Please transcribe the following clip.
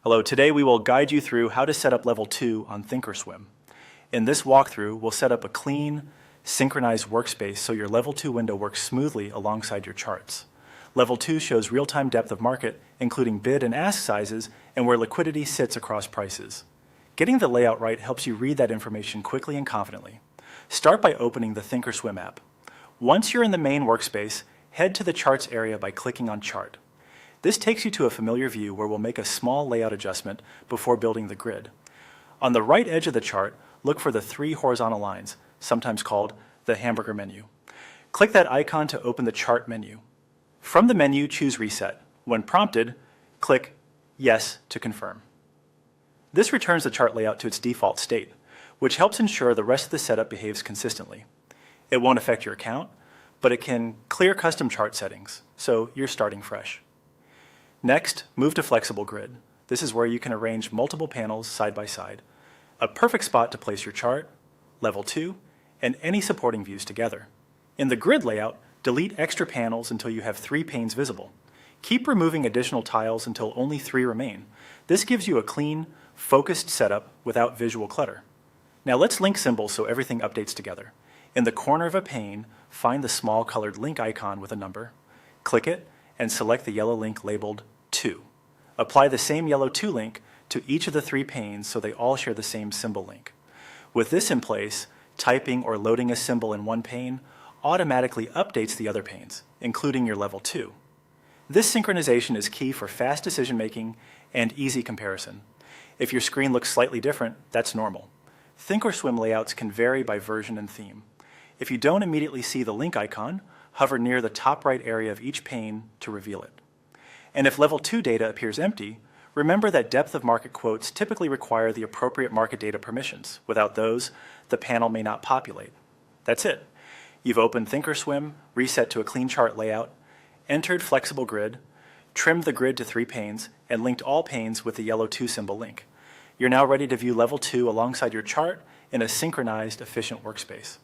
Hello, today we will guide you through how to set up Level 2 on Thinkorswim. In this walkthrough, we'll set up a clean, synchronized workspace so your Level 2 window works smoothly alongside your charts. Level 2 shows real-time depth of market, including bid and ask sizes, and where liquidity sits across prices. Getting the layout right helps you read that information quickly and confidently. Start by opening the Thinkorswim app. Once you're in the main workspace, head to the Charts area by clicking on Chart. This takes you to a familiar view where we'll make a small layout adjustment before building the grid. On the right edge of the chart, look for the three horizontal lines, sometimes called the hamburger menu. Click that icon to open the chart menu. From the menu, choose Reset. When prompted, click Yes to confirm. This returns the chart layout to its default state, which helps ensure the rest of the setup behaves consistently. It won't affect your account, but it can clear custom chart settings, so you're starting fresh. Next, move to Flexible Grid. This is where you can arrange multiple panels side by side. A perfect spot to place your chart, Level 2, and any supporting views together. In the grid layout, delete extra panels until you have 3 panes visible. Keep removing additional tiles until only 3 remain. This gives you a clean, focused setup without visual clutter. Now let's link symbols so everything updates together. In the corner of a pane, find the small colored link icon with a number. Click it, and select the yellow link labeled 2. Apply the same yellow 2 link to each of the 3 panes so they all share the same symbol link. With this in place, typing or loading a symbol in one pane automatically updates the other panes, including your Level 2. This synchronization is key for fast decision making and easy comparison. If your screen looks slightly different, that's normal. Thinkorswim layouts can vary by version and theme. If you don't immediately see the link icon, hover near the top right area of each pane to reveal it. And if Level 2 data appears empty, remember that depth of market quotes typically require the appropriate market data permissions. Without those, the panel may not populate. That's it. You've opened Thinkorswim, reset to a clean chart layout, entered Flexible Grid, trimmed the grid to 3 panes, and linked all panes with the yellow 2 symbol link. You're now ready to view Level 2 alongside your chart in a synchronized, efficient workspace.